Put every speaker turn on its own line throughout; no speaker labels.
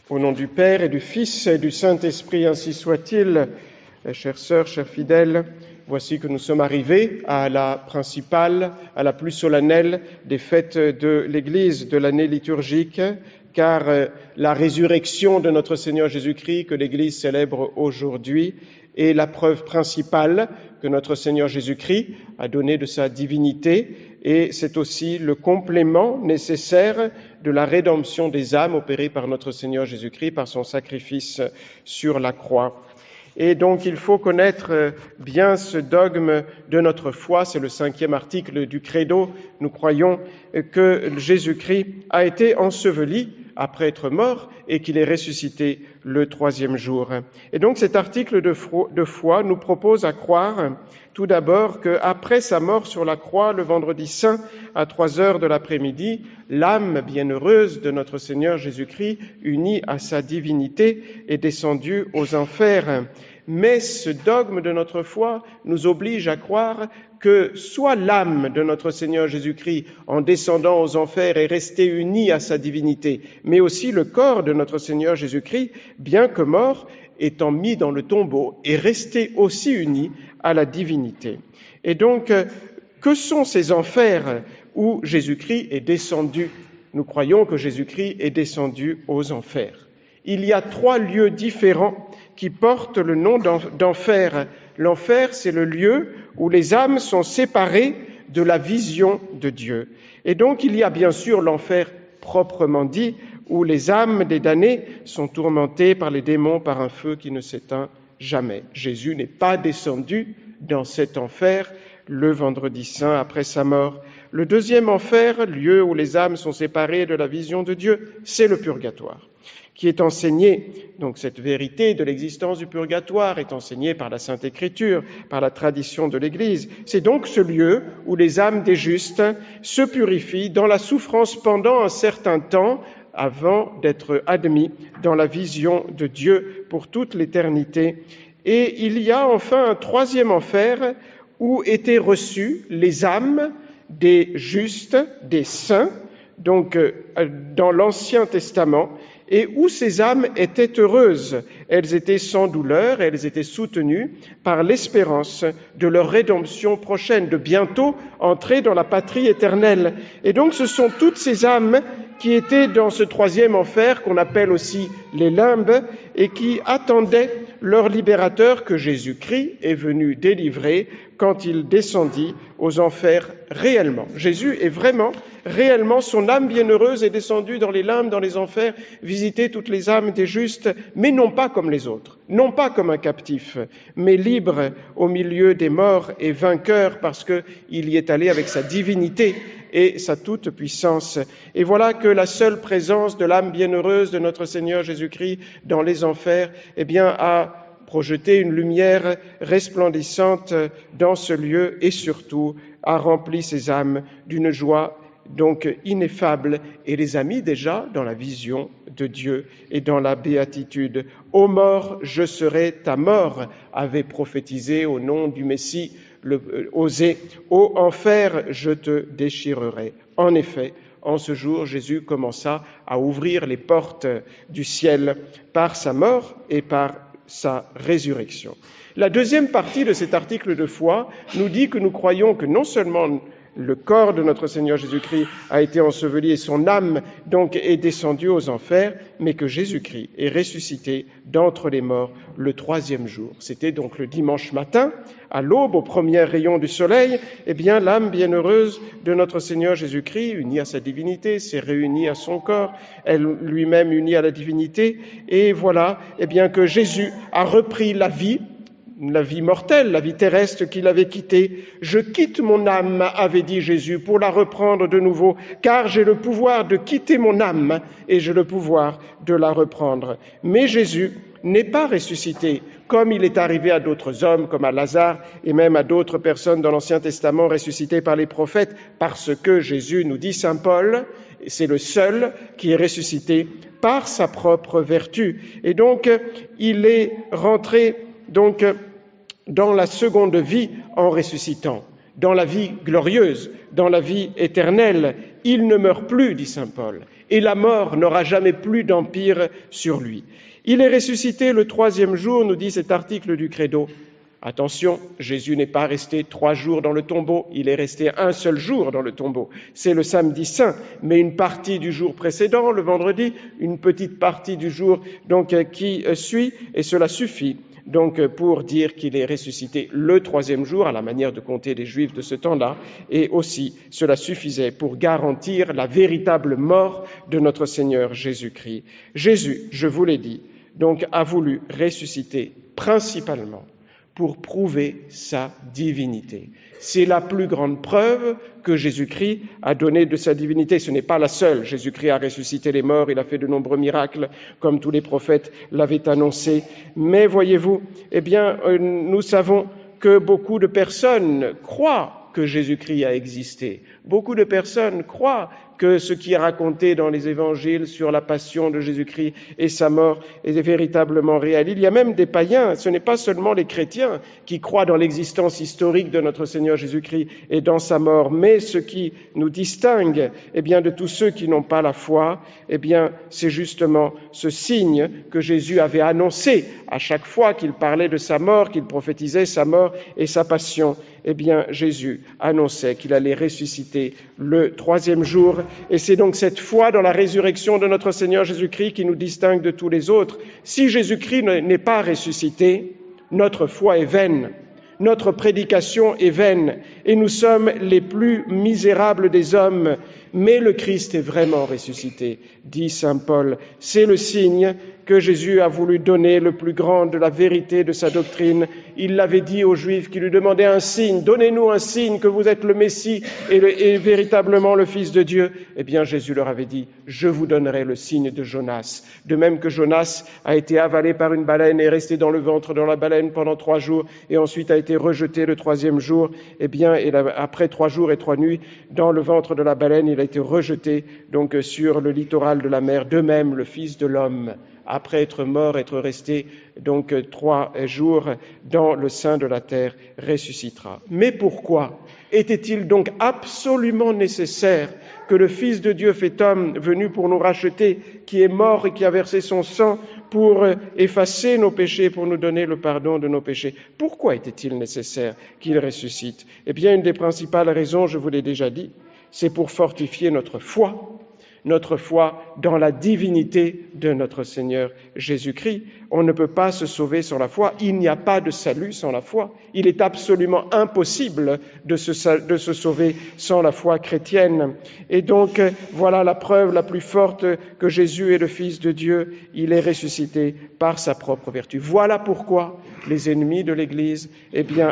Au nom du Père et du Fils et du Saint-Esprit, ainsi soit-il. Chères sœurs, chers fidèles, voici que nous sommes arrivés à la principale, à la plus solennelle des fêtes de l'Église de l'année liturgique, car la résurrection de notre Seigneur Jésus-Christ que l'Église célèbre aujourd'hui est la preuve principale que notre Seigneur Jésus-Christ a donné de sa divinité, et c'est aussi le complément nécessaire de la rédemption des âmes opérée par notre Seigneur Jésus-Christ par son sacrifice sur la croix. Et donc il faut connaître bien ce dogme de notre foi, c'est le 5e article du Credo. Nous croyons que Jésus-Christ a été enseveli après être mort et qu'il est ressuscité le 3e jour. Et donc cet article de foi nous propose à croire tout d'abord qu'après sa mort sur la croix le vendredi saint à 3h de l'après-midi, l'âme bienheureuse de notre Seigneur Jésus-Christ, unie à sa divinité, est descendue aux enfers. Mais ce dogme de notre foi nous oblige à croire que soit l'âme de notre Seigneur Jésus-Christ, en descendant aux enfers, est restée unie à sa divinité, mais aussi le corps de notre Seigneur Jésus-Christ, bien que mort, étant mis dans le tombeau, est resté aussi uni à la divinité. Et donc, que sont ces enfers où Jésus-Christ est descendu? Nous croyons que Jésus-Christ est descendu aux enfers. Il y a 3 lieux différents qui portent le nom d'enfer. L'enfer, c'est le lieu où les âmes sont séparées de la vision de Dieu. Et donc, il y a bien sûr l'enfer proprement dit, où les âmes des damnés sont tourmentées par les démons par un feu qui ne s'éteint jamais. Jésus n'est pas descendu dans cet enfer le vendredi saint après sa mort. Le 2e enfer, lieu où les âmes sont séparées de la vision de Dieu, c'est le purgatoire, qui est enseigné, donc cette vérité de l'existence du purgatoire est enseignée par la Sainte Écriture, par la tradition de l'Église. C'est donc ce lieu où les âmes des justes se purifient dans la souffrance pendant un certain temps avant d'être admis dans la vision de Dieu pour toute l'éternité. Et il y a enfin un 3e enfer où étaient reçues les âmes des justes, des saints, donc dans l'Ancien Testament, et où ces âmes étaient heureuses. Elles étaient sans douleur, elles étaient soutenues par l'espérance de leur rédemption prochaine, de bientôt entrer dans la patrie éternelle. Et donc ce sont toutes ces âmes qui étaient dans ce 3e enfer, qu'on appelle aussi les limbes, et qui attendaient leur libérateur que Jésus-Christ est venu délivrer quand il descendit aux enfers réellement. Jésus est vraiment, réellement, son âme bienheureuse est descendue dans les limbes, dans les enfers, visiter toutes les âmes des justes, mais non pas comme les autres, non pas comme un captif, mais libre au milieu des morts et vainqueur parce qu'il y est allé avec sa divinité et sa toute-puissance. Et voilà que la seule présence de l'âme bienheureuse de notre Seigneur Jésus-Christ dans les enfers, a projeté une lumière resplendissante dans ce lieu et surtout a rempli ces âmes d'une joie donc ineffable et les a mis déjà dans la vision de Dieu et dans la béatitude. « Ô mort, je serai ta mort » avait prophétisé au nom du Messie Osée. « Ô enfer, je te déchirerai ». En effet, en ce jour, Jésus commença à ouvrir les portes du ciel par sa mort et par sa résurrection. La 2e partie de cet article de foi nous dit que nous croyons que non seulement le corps de notre Seigneur Jésus-Christ a été enseveli et son âme donc est descendue aux enfers, mais que Jésus-Christ est ressuscité d'entre les morts le 3e jour. C'était donc le dimanche matin, à l'aube, aux premiers rayons du soleil, l'âme bienheureuse de notre Seigneur Jésus-Christ, unie à sa divinité, s'est réunie à son corps, elle lui-même unie à la divinité, et voilà, que Jésus a repris la vie mortelle, la vie terrestre qu'il avait quittée. « Je quitte mon âme », avait dit Jésus, pour la reprendre de nouveau, car j'ai le pouvoir de quitter mon âme et j'ai le pouvoir de la reprendre. Mais Jésus n'est pas ressuscité, comme il est arrivé à d'autres hommes, comme à Lazare et même à d'autres personnes dans l'Ancien Testament ressuscitées par les prophètes, parce que Jésus, nous dit saint Paul, c'est le seul qui est ressuscité par sa propre vertu. Et donc, il est rentré dans la seconde vie en ressuscitant. dans la vie glorieuse, dans la vie éternelle. Il ne meurt plus, dit saint Paul, et la mort n'aura jamais plus d'empire sur lui. Il est ressuscité le 3e jour, nous dit cet article du Credo. Attention, Jésus n'est pas resté 3 jours dans le tombeau, il est resté un seul jour dans le tombeau. C'est le samedi saint, mais une partie du jour précédent, le vendredi, une petite partie du jour donc qui suit, et cela suffit donc pour dire qu'il est ressuscité le 3e jour, à la manière de compter des Juifs de ce temps-là, et aussi cela suffisait pour garantir la véritable mort de notre Seigneur Jésus-Christ. Jésus, je vous l'ai dit, donc a voulu ressusciter principalement pour prouver sa divinité. C'est la plus grande preuve que Jésus-Christ a donnée de sa divinité. Ce n'est pas la seule. Jésus-Christ a ressuscité les morts, il a fait de nombreux miracles, comme tous les prophètes l'avaient annoncé. Mais voyez-vous, nous savons que beaucoup de personnes croient que Jésus-Christ a existé. Beaucoup de personnes croient que ce qui est raconté dans les évangiles sur la passion de Jésus-Christ et sa mort est véritablement réel. Il y a même des païens, ce n'est pas seulement les chrétiens qui croient dans l'existence historique de notre Seigneur Jésus-Christ et dans sa mort, mais ce qui nous distingue de tous ceux qui n'ont pas la foi, c'est justement ce signe que Jésus avait annoncé à chaque fois qu'il parlait de sa mort, qu'il prophétisait sa mort et sa passion. Jésus annonçait qu'il allait ressusciter le 3e jour. Et c'est donc cette foi dans la résurrection de notre Seigneur Jésus-Christ qui nous distingue de tous les autres. Si Jésus-Christ n'est pas ressuscité, notre foi est vaine, notre prédication est vaine, et nous sommes les plus misérables des hommes. Mais le Christ est vraiment ressuscité, dit saint Paul. C'est le signe que Jésus a voulu donner, le plus grand de la vérité de sa doctrine. Il l'avait dit aux Juifs qui lui demandaient un signe. Donnez-nous un signe que vous êtes le Messie et véritablement le Fils de Dieu. Jésus leur avait dit, je vous donnerai le signe de Jonas. De même que Jonas a été avalé par une baleine et resté dans le ventre de la baleine pendant 3 jours et ensuite a été rejeté le 3e jour, après 3 jours et 3 nuits dans le ventre de la baleine, il a été rejeté donc sur le littoral de la mer. De même, le Fils de l'homme, après être mort, être resté donc 3 jours dans le sein de la terre, ressuscitera. Mais pourquoi était-il donc absolument nécessaire que le Fils de Dieu fait homme, venu pour nous racheter, qui est mort et qui a versé son sang pour effacer nos péchés, pour nous donner le pardon de nos péchés? Pourquoi était-il nécessaire qu'il ressuscite? Une des principales raisons, je vous l'ai déjà dit, c'est pour fortifier notre foi dans la divinité de notre Seigneur Jésus-Christ. On ne peut pas se sauver sans la foi. Il n'y a pas de salut sans la foi. Il est absolument impossible de se sauver sans la foi chrétienne. Et donc, voilà la preuve la plus forte que Jésus est le Fils de Dieu. Il est ressuscité par sa propre vertu. Voilà pourquoi les ennemis de l'Église,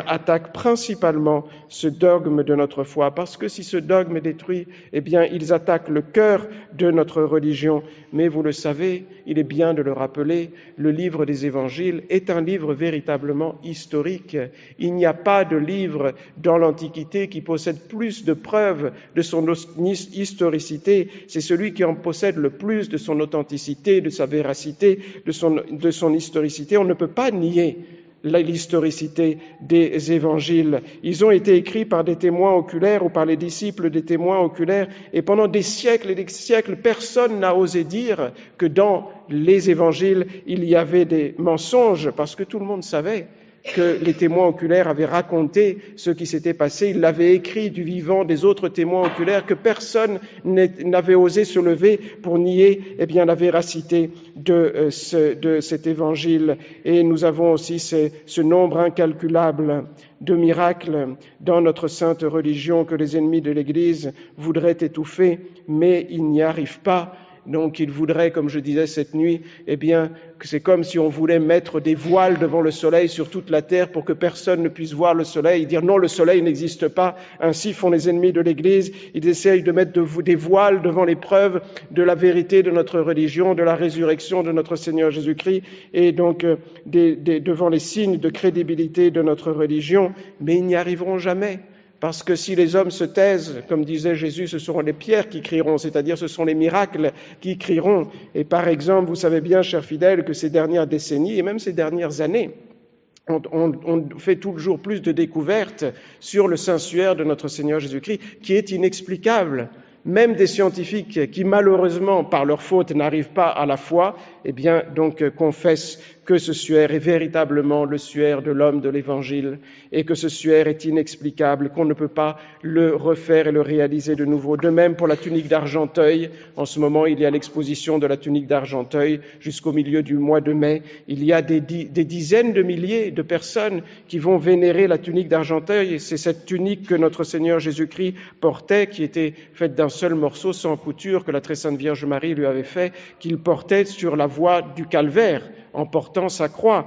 attaquent principalement ce dogme de notre foi. Parce que si ce dogme est détruit, ils attaquent le cœur de notre religion. Mais vous le savez, il est bien de le rappeler, le livre des Évangiles est un livre véritablement historique. Il n'y a pas de livre dans l'Antiquité qui possède plus de preuves de son historicité. C'est celui qui en possède le plus de son authenticité, de sa véracité, de son historicité. On ne peut pas nier l'historicité des évangiles. Ils ont été écrits par des témoins oculaires ou par les disciples des témoins oculaires, et pendant des siècles et des siècles, personne n'a osé dire que dans les évangiles, il y avait des mensonges, parce que tout le monde savait que les témoins oculaires avaient raconté ce qui s'était passé. Ils l'avaient écrit du vivant des autres témoins oculaires, que personne n'avait osé se lever pour nier la véracité de cet évangile. Et nous avons aussi ce nombre incalculable de miracles dans notre sainte religion que les ennemis de l'Église voudraient étouffer, mais ils n'y arrivent pas. Donc il voudrait, comme je disais cette nuit, que c'est comme si on voulait mettre des voiles devant le soleil sur toute la terre pour que personne ne puisse voir le soleil, et dire non, le soleil n'existe pas. Ainsi font les ennemis de l'Église. Ils essayent de mettre des voiles devant les preuves de la vérité de notre religion, de la résurrection de notre Seigneur Jésus-Christ, et donc devant les signes de crédibilité de notre religion, mais ils n'y arriveront jamais. Parce que si les hommes se taisent, comme disait Jésus, ce seront les pierres qui crieront, c'est-à-dire ce sont les miracles qui crieront. Et par exemple, vous savez bien, chers fidèles, que ces dernières décennies et même ces dernières années, on fait toujours plus de découvertes sur le sanctuaire de notre Seigneur Jésus-Christ, qui est inexplicable. Même des scientifiques qui, malheureusement, par leur faute, n'arrivent pas à la foi, donc confessent que ce suaire est véritablement le suaire de l'homme de l'Évangile et que ce suaire est inexplicable, qu'on ne peut pas le refaire et le réaliser de nouveau. De même pour la tunique d'Argenteuil. En ce moment, il y a l'exposition de la tunique d'Argenteuil jusqu'au milieu du mois de mai. Il y a des dizaines de milliers de personnes qui vont vénérer la tunique d'Argenteuil. Et c'est cette tunique que notre Seigneur Jésus-Christ portait, qui était faite d'un seul morceau sans couture que la très sainte Vierge Marie lui avait fait, qu'il portait sur la voie du calvaire en portant sa croix.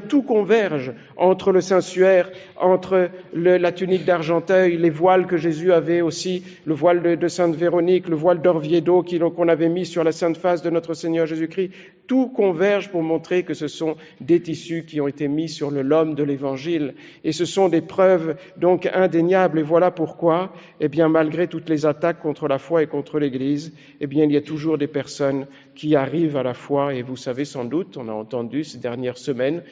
Tout converge entre le Saint-Suaire, entre la tunique d'Argenteuil, les voiles que Jésus avait aussi, le voile de Sainte Véronique, le voile d'Orvieto qu'on avait mis sur la sainte face de notre Seigneur Jésus-Christ. Tout converge pour montrer que ce sont des tissus qui ont été mis sur l'homme de l'Évangile. Et ce sont des preuves donc indéniables. Et voilà pourquoi, malgré toutes les attaques contre la foi et contre l'Église, il y a toujours des personnes qui arrivent à la foi. Et vous savez sans doute, on a entendu ces dernières semaines,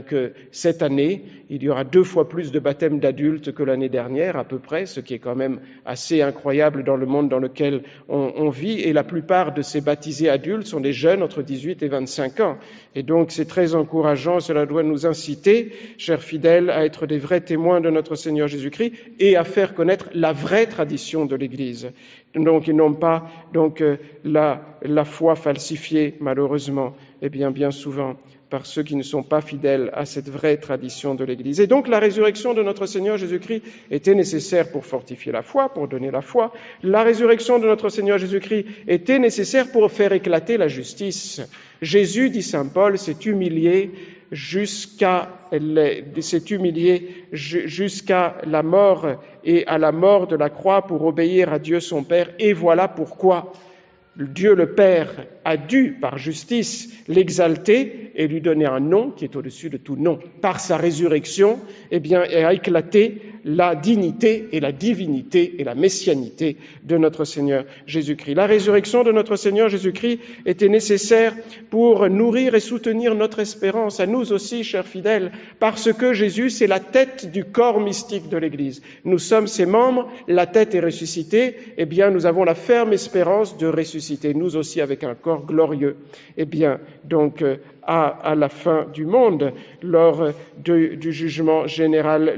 que cette année, il y aura 2 fois plus de baptêmes d'adultes que l'année dernière, à peu près, ce qui est quand même assez incroyable dans le monde dans lequel on vit. Et la plupart de ces baptisés adultes sont des jeunes entre 18 et 25 ans. Et donc, c'est très encourageant. Cela doit nous inciter, chers fidèles, à être des vrais témoins de notre Seigneur Jésus-Christ et à faire connaître la vraie tradition de l'Église. Donc, ils n'ont pas la foi falsifiée, malheureusement, bien souvent, par ceux qui ne sont pas fidèles à cette vraie tradition de l'Église. Et donc, la résurrection de notre Seigneur Jésus-Christ était nécessaire pour fortifier la foi, pour donner la foi. La résurrection de notre Seigneur Jésus-Christ était nécessaire pour faire éclater la justice. Jésus, dit saint Paul, s'est humilié jusqu'à la mort et à la mort de la croix pour obéir à Dieu son Père. Et voilà pourquoi Dieu le Père a dû, par justice, l'exalter et lui donner un nom qui est au-dessus de tout nom. Par sa résurrection, a éclaté la dignité et la divinité et la messianité de notre Seigneur Jésus-Christ. La résurrection de notre Seigneur Jésus-Christ était nécessaire pour nourrir et soutenir notre espérance, à nous aussi, chers fidèles, parce que Jésus, c'est la tête du corps mystique de l'Église. Nous sommes ses membres, la tête est ressuscitée, nous avons la ferme espérance de ressusciter, nous aussi avec un corps glorieux. À la fin du monde, lors du jugement général.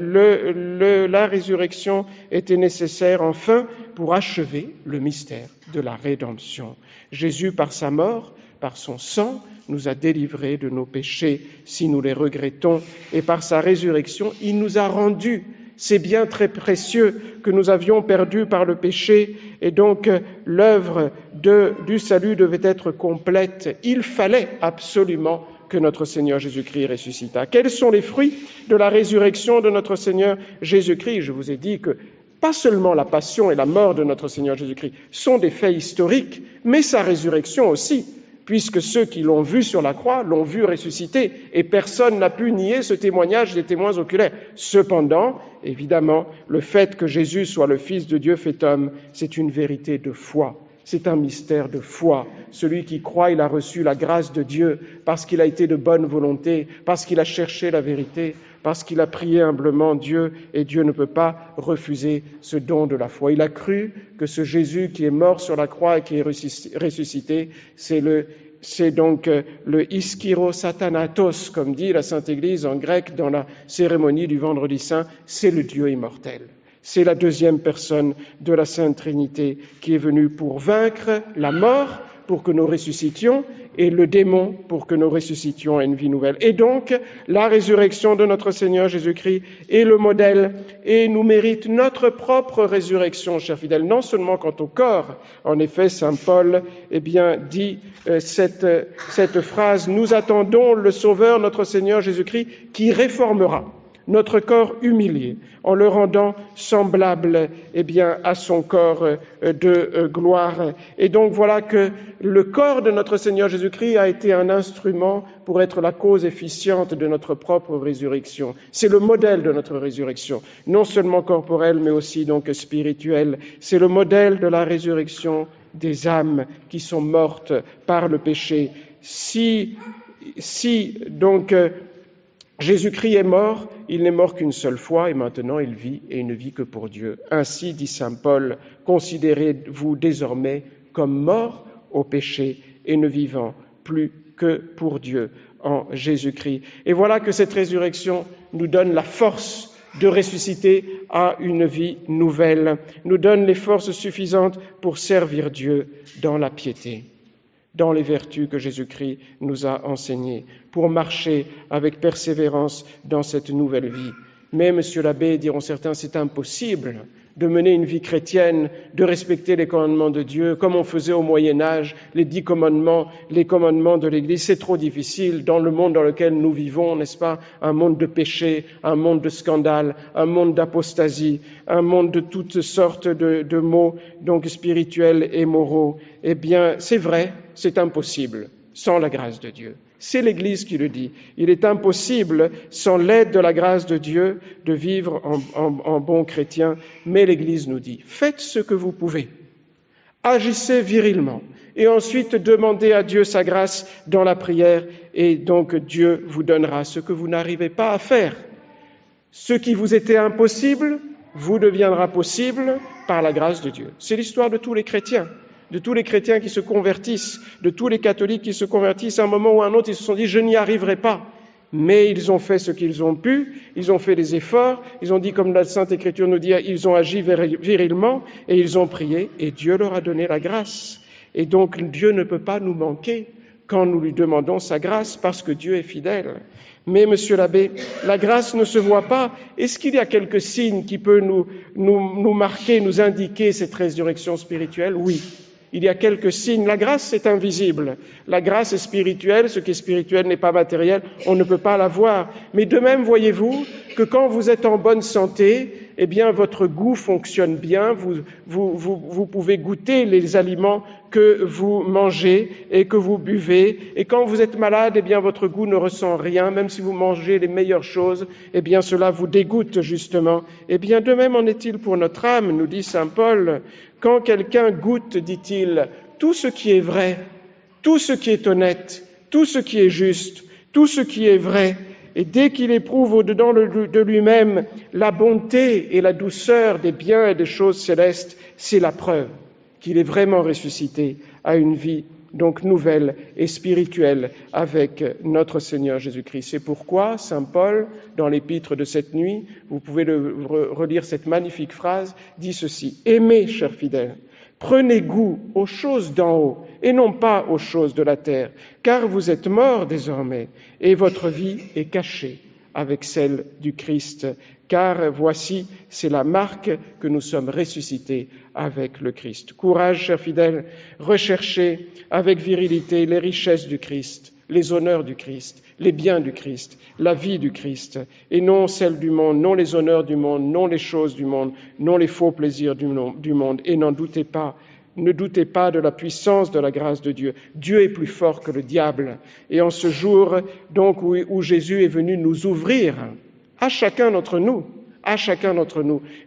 La résurrection était nécessaire, enfin, pour achever le mystère de la rédemption. Jésus, par sa mort, par son sang, nous a délivrés de nos péchés, si nous les regrettons, et par sa résurrection, il nous a rendus ces biens très précieux que nous avions perdus par le péché, et donc l'œuvre du salut devait être complète. Il fallait absolument que notre Seigneur Jésus-Christ ressuscita. Quels sont les fruits de la résurrection de notre Seigneur Jésus-Christ? Je vous ai dit que pas seulement la passion et la mort de notre Seigneur Jésus-Christ sont des faits historiques, mais sa résurrection aussi, puisque ceux qui l'ont vu sur la croix l'ont vu ressusciter, et personne n'a pu nier ce témoignage des témoins oculaires. Cependant, évidemment, le fait que Jésus soit le Fils de Dieu fait homme, c'est une vérité de foi. C'est un mystère de foi. Celui qui croit, il a reçu la grâce de Dieu parce qu'il a été de bonne volonté, parce qu'il a cherché la vérité, parce qu'il a prié humblement Dieu, et Dieu ne peut pas refuser ce don de la foi. Il a cru que ce Jésus qui est mort sur la croix et qui est ressuscité, c'est donc le iskiros athanatos, comme dit la Sainte Église en grec dans la cérémonie du Vendredi Saint, c'est le Dieu immortel. C'est la deuxième personne de la Sainte Trinité qui est venue pour vaincre la mort, pour que nous ressuscitions, et le démon pour que nous ressuscitions à une vie nouvelle. Et donc, la résurrection de notre Seigneur Jésus-Christ est le modèle et nous mérite notre propre résurrection, chers fidèles, non seulement quant au corps. En effet, saint Paul dit cette phrase: « Nous attendons le Sauveur, notre Seigneur Jésus-Christ, qui réformera notre corps humilié, en le rendant semblable à son corps de gloire. » Et donc voilà que le corps de notre Seigneur Jésus-Christ a été un instrument pour être la cause efficiente de notre propre résurrection. C'est le modèle de notre résurrection, non seulement corporelle, mais aussi donc spirituelle. C'est le modèle de la résurrection des âmes qui sont mortes par le péché. Si donc Jésus-Christ est mort, il n'est mort qu'une seule fois et maintenant il vit et il ne vit que pour Dieu. Ainsi, dit saint Paul, considérez-vous désormais comme morts au péché et ne vivant plus que pour Dieu en Jésus-Christ. Et voilà que cette résurrection nous donne la force de ressusciter à une vie nouvelle, nous donne les forces suffisantes pour servir Dieu dans la piété, dans les vertus que Jésus-Christ nous a enseignées, pour marcher avec persévérance dans cette nouvelle vie. Mais, monsieur l'abbé, diront certains, c'est impossible de mener une vie chrétienne, de respecter les commandements de Dieu, comme on faisait au Moyen-Âge, les 10 commandements, les commandements de l'Église. C'est trop difficile dans le monde dans lequel nous vivons, n'est-ce pas? Un monde de péché, un monde de scandale, un monde d'apostasie, un monde de toutes sortes de maux, donc spirituels et moraux. Eh bien, c'est vrai, c'est impossible sans la grâce de Dieu. C'est l'Église qui le dit. Il est impossible, sans l'aide de la grâce de Dieu, de vivre en bon chrétien. Mais l'Église nous dit, faites ce que vous pouvez. Agissez virilement. Et ensuite, demandez à Dieu sa grâce dans la prière. Et donc, Dieu vous donnera ce que vous n'arrivez pas à faire. Ce qui vous était impossible, vous deviendra possible par la grâce de Dieu. C'est l'histoire de tous les chrétiens. De tous les chrétiens qui se convertissent, de tous les catholiques qui se convertissent, à un moment ou à un autre, ils se sont dit « je n'y arriverai pas ». Mais ils ont fait ce qu'ils ont pu, ils ont fait des efforts, ils ont dit, comme la Sainte Écriture nous dit, ils ont agi virilement et ils ont prié et Dieu leur a donné la grâce. Et donc Dieu ne peut pas nous manquer quand nous lui demandons sa grâce parce que Dieu est fidèle. Mais, monsieur l'abbé, la grâce ne se voit pas. Est-ce qu'il y a quelques signes qui peuvent nous marquer, nous indiquer cette résurrection spirituelle? Oui. Il y a quelques signes. La grâce, c'est invisible. La grâce est spirituelle. Ce qui est spirituel n'est pas matériel. On ne peut pas la voir. Mais de même, voyez-vous que quand vous êtes en bonne santé, eh bien, votre goût fonctionne bien. Vous pouvez goûter les aliments que vous mangez et que vous buvez. Et quand vous êtes malade, eh bien, votre goût ne ressent rien. Même si vous mangez les meilleures choses, eh bien, cela vous dégoûte, justement. Eh bien, de même en est-il pour notre âme, nous dit saint Paul. Quand quelqu'un goûte, dit-il, tout ce qui est vrai, tout ce qui est honnête, tout ce qui est juste, tout ce qui est vrai, et dès qu'il éprouve au-dedans de lui-même la bonté et la douceur des biens et des choses célestes, c'est la preuve qu'il est vraiment ressuscité à une vie donc nouvelle et spirituelle avec notre Seigneur Jésus-Christ. C'est pourquoi saint Paul, dans l'épître de cette nuit, vous pouvez relire cette magnifique phrase, dit ceci: « Aimez, chers fidèles, prenez goût aux choses d'en haut et non pas aux choses de la terre, car vous êtes morts désormais et votre vie est cachée avec celle du Christ. Car voici, c'est la marque que nous sommes ressuscités avec le Christ. » Courage, chers fidèles, recherchez avec virilité les richesses du Christ, les honneurs du Christ, les biens du Christ, la vie du Christ, et non celle du monde, non les honneurs du monde, non les choses du monde, non les faux plaisirs du monde. Et n'en doutez pas, ne doutez pas de la puissance de la grâce de Dieu. Dieu est plus fort que le diable. Et en ce jour, donc, où Jésus est venu nous ouvrir, à chacun d'entre nous,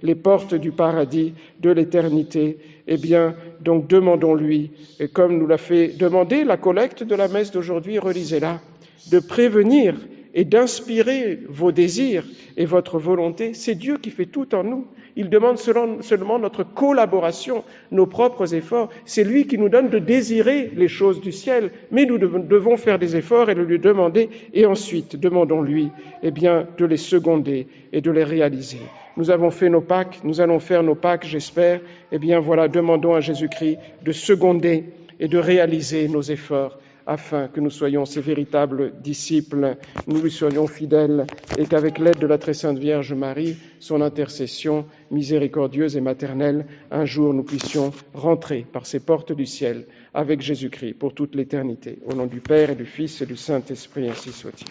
les portes du paradis, de l'éternité, eh bien, donc demandons-lui, et comme nous l'a fait demander la collecte de la messe d'aujourd'hui, relisez-la, de prévenir et d'inspirer vos désirs et votre volonté. C'est Dieu qui fait tout en nous. Il demande seulement notre collaboration, nos propres efforts. C'est lui qui nous donne de désirer les choses du ciel, mais nous devons faire des efforts et le lui demander, et ensuite demandons-lui, eh bien, de les seconder et de les réaliser. Nous avons fait nos Pâques, nous allons faire nos Pâques, j'espère. Eh bien, voilà, demandons à Jésus-Christ de seconder et de réaliser nos efforts, afin que nous soyons ses véritables disciples, nous lui soyons fidèles et qu'avec l'aide de la très sainte Vierge Marie, son intercession miséricordieuse et maternelle, un jour nous puissions rentrer par ces portes du ciel avec Jésus-Christ pour toute l'éternité. Au nom du Père et du Fils et du Saint-Esprit, ainsi soit-il.